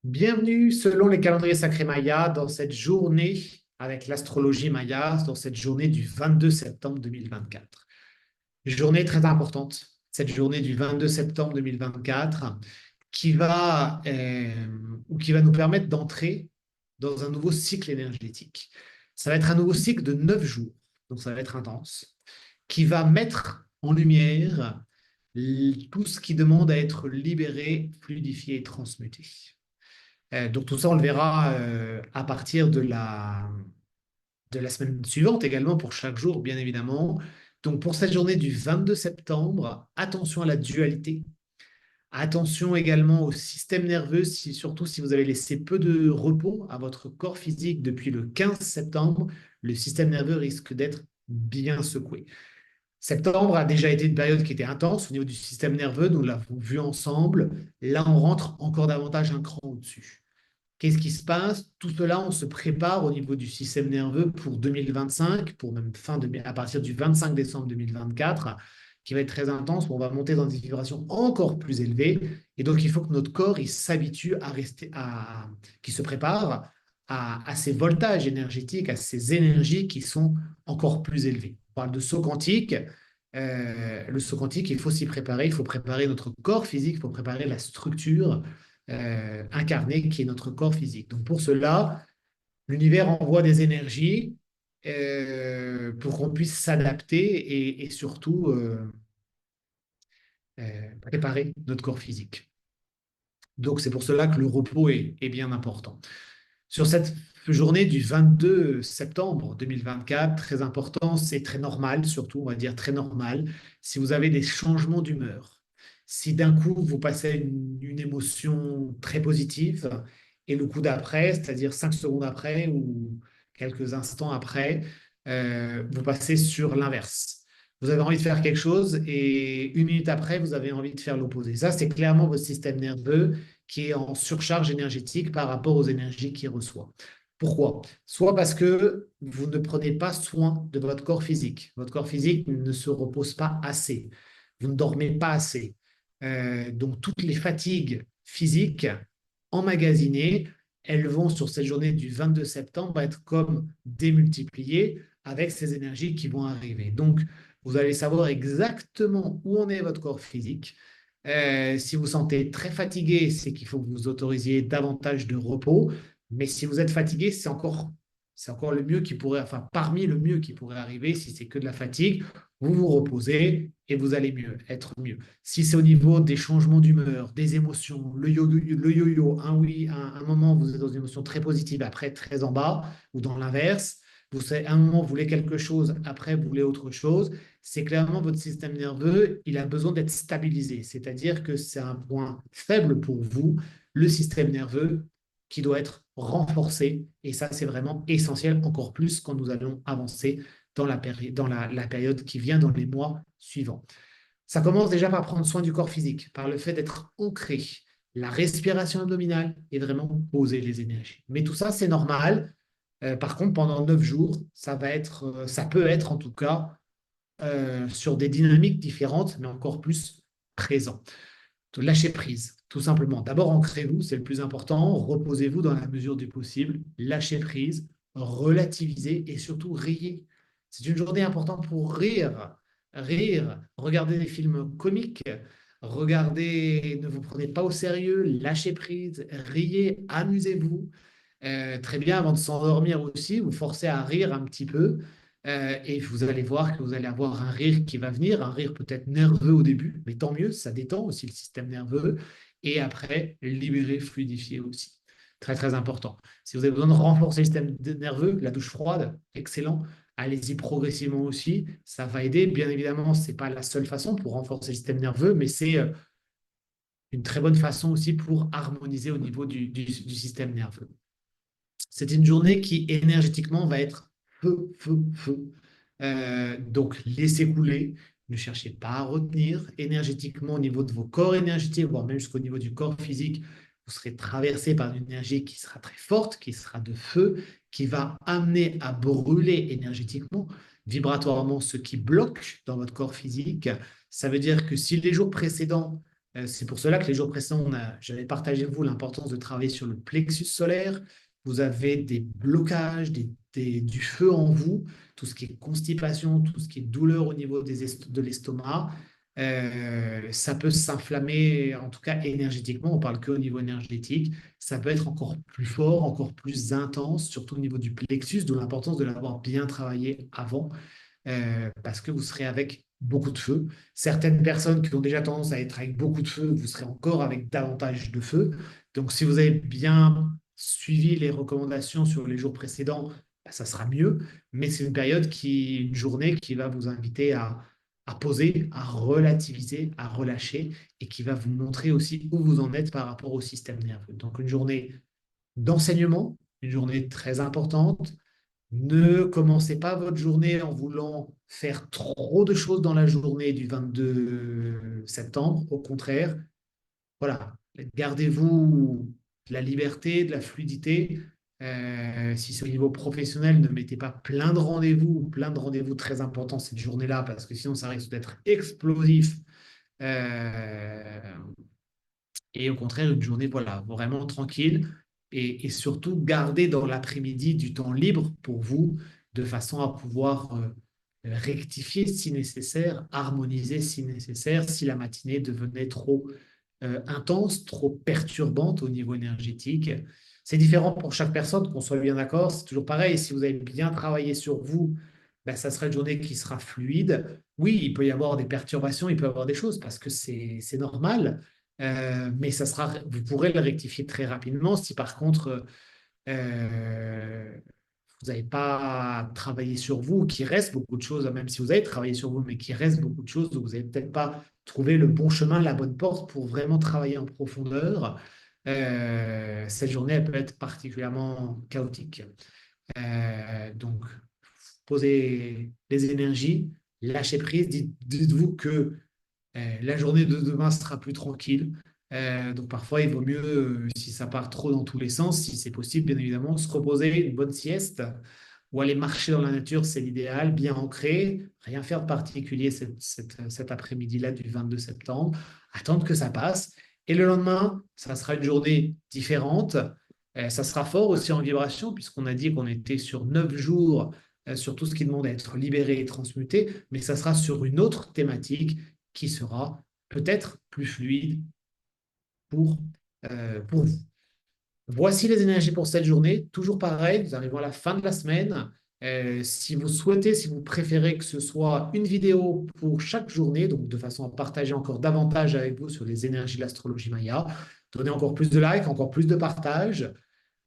Bienvenue selon les calendriers sacrés mayas dans cette journée avec l'astrologie maya, dans cette journée du 22 septembre 2024. Journée très importante, cette journée du 22 septembre 2024 qui va nous permettre d'entrer dans un nouveau cycle énergétique. Ça va être un nouveau cycle de 9 jours, donc ça va être intense, qui va mettre en lumière tout ce qui demande à être libéré, fluidifié et transmuté. Donc tout ça, on le verra à partir de la semaine suivante également pour chaque jour, bien évidemment. Donc pour cette journée du 22 septembre, attention à la dualité. Attention également au système nerveux, surtout si vous avez laissé peu de repos à votre corps physique depuis le 15 septembre, le système nerveux risque d'être bien secoué. Septembre a déjà été une période qui était intense au niveau du système nerveux, nous l'avons vu ensemble. Là, on rentre encore davantage un cran au-dessus. Qu'est-ce qui se passe? Tout cela, on se prépare au niveau du système nerveux pour 2025, pour même à partir du 25 décembre 2024, qui va être très intense, où on va monter dans des vibrations encore plus élevées. Et donc, il faut que notre corps il s'habitue à rester, qu'il se prépare à ces voltages énergétiques, à ces énergies qui sont encore plus élevées. On parle de saut quantique. Le saut quantique, il faut s'y préparer. Il faut préparer notre corps physique, il faut préparer la structure incarné qui est notre corps physique. Donc pour cela, l'univers envoie des énergies pour qu'on puisse s'adapter et surtout préparer notre corps physique. Donc c'est pour cela que le repos est bien important. Sur cette journée du 22 septembre 2024, très important, c'est très normal, surtout on va dire très normal, si vous avez des changements d'humeur. Si d'un coup vous passez une émotion très positive et le coup d'après, c'est-à-dire 5 secondes après ou quelques instants après, vous passez sur l'inverse. Vous avez envie de faire quelque chose et une minute après, vous avez envie de faire l'opposé. Ça, c'est clairement votre système nerveux qui est en surcharge énergétique par rapport aux énergies qu'il reçoit. Pourquoi? Soit parce que vous ne prenez pas soin de votre corps physique. Votre corps physique ne se repose pas assez. Vous ne dormez pas assez. Donc, toutes les fatigues physiques emmagasinées, elles vont sur cette journée du 22 septembre être comme démultipliées avec ces énergies qui vont arriver. Donc, vous allez savoir exactement où en est votre corps physique. Si vous sentez très fatigué, c'est qu'il faut que vous autorisiez davantage de repos. Mais si vous êtes fatigué, c'est encore le mieux qui pourrait, enfin, parmi le mieux qui pourrait arriver, si c'est que de la fatigue, vous vous reposez et vous allez mieux, être mieux. Si c'est au niveau des changements d'humeur, des émotions, le yo-yo, un oui, un moment, vous êtes dans une émotion très positive, après très en bas, ou dans l'inverse, à un moment, vous voulez quelque chose, après, vous voulez autre chose, c'est clairement votre système nerveux, il a besoin d'être stabilisé. C'est-à-dire que c'est un point faible pour vous, le système nerveux, qui doit être renforcé. Et ça, c'est vraiment essentiel, encore plus quand nous allons avancer dans la période qui vient, dans les mois suivants. Ça commence déjà par prendre soin du corps physique, par le fait d'être ancré, la respiration abdominale et vraiment poser les énergies. Mais tout ça, c'est normal. Par contre, pendant 9 jours, ça peut être en tout cas sur des dynamiques différentes, mais encore plus présent. Lâchez prise, tout simplement. D'abord, ancrez-vous, c'est le plus important. Reposez-vous dans la mesure du possible. Lâchez prise, relativisez et surtout riez. C'est une journée importante pour rire. Rire, regardez des films comiques, regardez, ne vous prenez pas au sérieux, lâchez prise, riez, amusez-vous. Très bien, avant de s'endormir aussi, vous forcez à rire un petit peu. Et vous allez voir que vous allez avoir un rire qui va venir, un rire peut-être nerveux au début, mais tant mieux, ça détend aussi le système nerveux. Et après, libérer, fluidifier aussi. Très, très important. Si vous avez besoin de renforcer le système nerveux, la douche froide, excellent. Allez-y progressivement aussi. Ça va aider. Bien évidemment, ce n'est pas la seule façon pour renforcer le système nerveux, mais c'est une très bonne façon aussi pour harmoniser au niveau du système nerveux. C'est une journée qui énergétiquement va être feu, feu, feu. Donc, laissez couler. Ne cherchez pas à retenir énergétiquement au niveau de vos corps énergétiques, voire même jusqu'au niveau du corps physique. Vous serez traversé par une énergie qui sera très forte, qui sera de feu, qui va amener à brûler énergétiquement, vibratoirement, ce qui bloque dans votre corps physique. Ça veut dire que si les jours précédents, C'est pour cela que les jours précédents, j'avais partagé avec vous l'importance de travailler sur le plexus solaire. Vous avez des blocages, du feu en vous, tout ce qui est constipation, tout ce qui est douleur au niveau de l'estomac. Ça peut s'inflammer, en tout cas énergétiquement, on parle qu'au niveau énergétique. Ça peut être encore plus fort, encore plus intense, surtout au niveau du plexus, d'où l'importance de l'avoir bien travaillé avant, parce que vous serez avec beaucoup de feu. Certaines personnes qui ont déjà tendance à être avec beaucoup de feu, vous serez encore avec davantage de feu. Donc, si vous avez bien suivi les recommandations sur les jours précédents, bah, ça sera mieux. Mais c'est une journée qui va vous inviter à poser, à relativiser, à relâcher et qui va vous montrer aussi où vous en êtes par rapport au système nerveux. Donc, une journée d'enseignement, une journée très importante. Ne commencez pas votre journée en voulant faire trop de choses dans la journée du 22 septembre. Au contraire, voilà, gardez-vous de la liberté, de la fluidité. Si c'est au niveau professionnel, ne mettez pas plein de rendez-vous très importants cette journée-là, parce que sinon ça risque d'être explosif. Euh, et au contraire, une journée, voilà, vraiment tranquille. Et surtout, garder dans l'après-midi du temps libre pour vous, de façon à pouvoir rectifier si nécessaire, harmoniser si nécessaire, si la matinée devenait trop intense, trop perturbante au niveau énergétique. C'est différent pour chaque personne, qu'on soit bien d'accord. C'est toujours pareil. Si vous avez bien travaillé sur vous, ben, ça sera une journée qui sera fluide. Oui, il peut y avoir des perturbations, il peut y avoir des choses parce que c'est normal. Mais vous pourrez le rectifier très rapidement si par contre vous n'avez pas travaillé sur vous, qu'il reste beaucoup de choses, même si vous avez travaillé sur vous, mais qu'il reste beaucoup de choses, donc vous n'avez peut-être pas trouvé le bon chemin, la bonne porte pour vraiment travailler en profondeur. Cette journée, elle peut être particulièrement chaotique. Donc, posez les énergies, lâchez prise, dites-vous que la journée de demain sera plus tranquille. Donc parfois, il vaut mieux, si ça part trop dans tous les sens, si c'est possible, bien évidemment, se reposer, une bonne sieste ou aller marcher dans la nature, c'est l'idéal, bien ancré, rien faire de particulier cet après-midi-là du 22 septembre, attendre que ça passe. Et le lendemain, ça sera une journée différente. Ça sera fort aussi en vibration, puisqu'on a dit qu'on était sur 9 jours sur tout ce qui demande à être libéré et transmuté, mais ça sera sur une autre thématique qui sera peut-être plus fluide pour vous. Voici les énergies pour cette journée. Toujours pareil, nous arrivons à la fin de la semaine. Si vous souhaitez, si vous préférez que ce soit une vidéo pour chaque journée, donc de façon à partager encore davantage avec vous sur les énergies de l'astrologie Maya, donner encore plus de likes, encore plus de partage.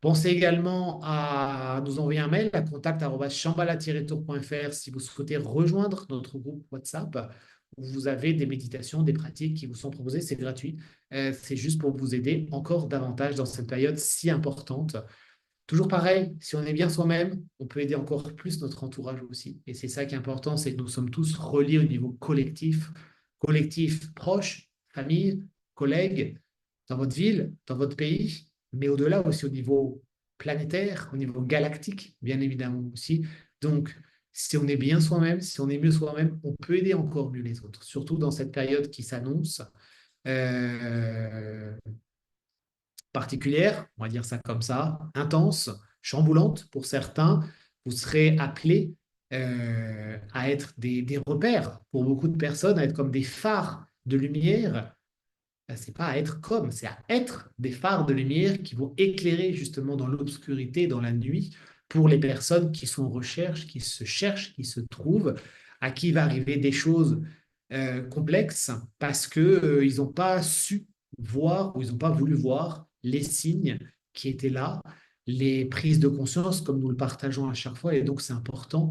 Pensez également à nous envoyer un mail à contact@shambhala-tour.fr si vous souhaitez rejoindre notre groupe WhatsApp où vous avez des méditations, des pratiques qui vous sont proposées. C'est gratuit. C'est juste pour vous aider encore davantage dans cette période si importante. Toujours pareil, si on est bien soi-même, on peut aider encore plus notre entourage aussi. Et c'est ça qui est important, c'est que nous sommes tous reliés au niveau collectif, collectif proche, famille, collègues, dans votre ville, dans votre pays, mais au-delà aussi au niveau planétaire, au niveau galactique, bien évidemment aussi. Donc, si on est bien soi-même, si on est mieux soi-même, on peut aider encore mieux les autres, surtout dans cette période qui s'annonce. Euh, particulière, on va dire ça comme ça, intense, chamboulante pour certains. Vous serez appelés à être des repères pour beaucoup de personnes, à être comme des phares de lumière. C'est pas à être comme, c'est à être des phares de lumière qui vont éclairer justement dans l'obscurité, dans la nuit, pour les personnes qui sont en recherche, qui se cherchent, qui se trouvent, à qui va arriver des choses complexes parce que ils n'ont pas su voir ou ils n'ont pas voulu voir les signes qui étaient là, les prises de conscience comme nous le partageons à chaque fois. Et donc, c'est important.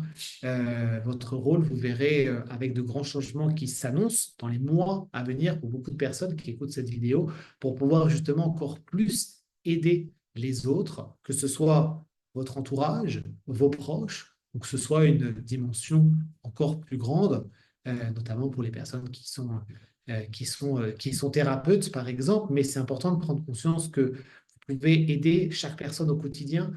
Votre rôle, vous verrez, avec de grands changements qui s'annoncent dans les mois à venir pour beaucoup de personnes qui écoutent cette vidéo, pour pouvoir justement encore plus aider les autres, que ce soit votre entourage, vos proches, ou que ce soit une dimension encore plus grande, notamment pour les personnes qui sont thérapeutes, par exemple. Mais c'est important de prendre conscience que vous pouvez aider chaque personne au quotidien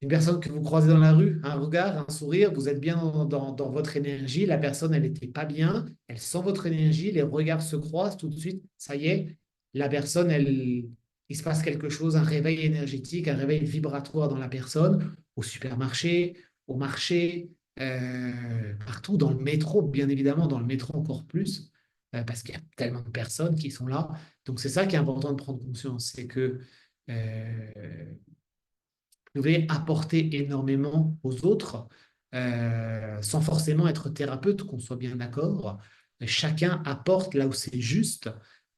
Une personne que vous croisez dans la rue, un regard, un sourire, vous êtes bien dans votre énergie. La personne, elle n'était pas bien, elle sent votre énergie, les regards se croisent tout de suite. Ça y est, la personne, il se passe quelque chose, un réveil énergétique, un réveil vibratoire dans la personne, au supermarché, au marché, partout, dans le métro, bien évidemment, dans le métro encore plus, parce qu'il y a tellement de personnes qui sont là. Donc c'est ça qui est important de prendre conscience, c'est que euh, devez apporter énormément aux autres, sans forcément être thérapeute, qu'on soit bien d'accord. Chacun apporte là où c'est juste,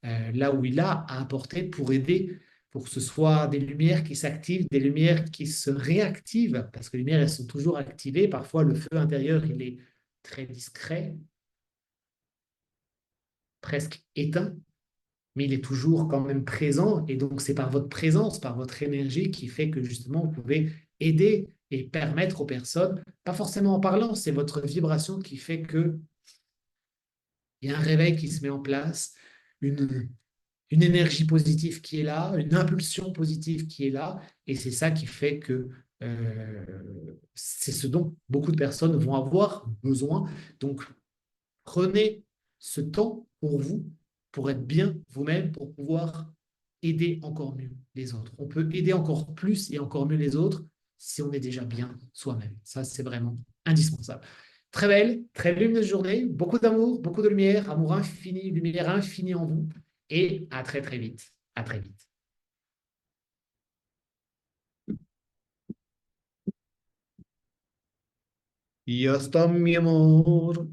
là où il a à apporter pour aider, pour que ce soit des lumières qui s'activent, des lumières qui se réactivent, parce que les lumières, elles sont toujours activées. Parfois, le feu intérieur, il est très discret, presque éteint, mais il est toujours quand même présent. Et donc, c'est par votre présence, par votre énergie qui fait que justement, vous pouvez aider et permettre aux personnes, pas forcément en parlant, c'est votre vibration qui fait qu'il y a un réveil qui se met en place, une, une énergie positive qui est là, une impulsion positive qui est là. Et c'est ça qui fait que c'est ce dont beaucoup de personnes vont avoir besoin. Donc, prenez ce temps pour vous, pour être bien vous-même, pour pouvoir aider encore mieux les autres. On peut aider encore plus et encore mieux les autres si on est déjà bien soi-même. Ça, c'est vraiment indispensable. Très lumineuse journée, beaucoup d'amour, beaucoup de lumière, amour infini, lumière infinie en vous. Et à très très vite. À très vite. Y hasta mi amor.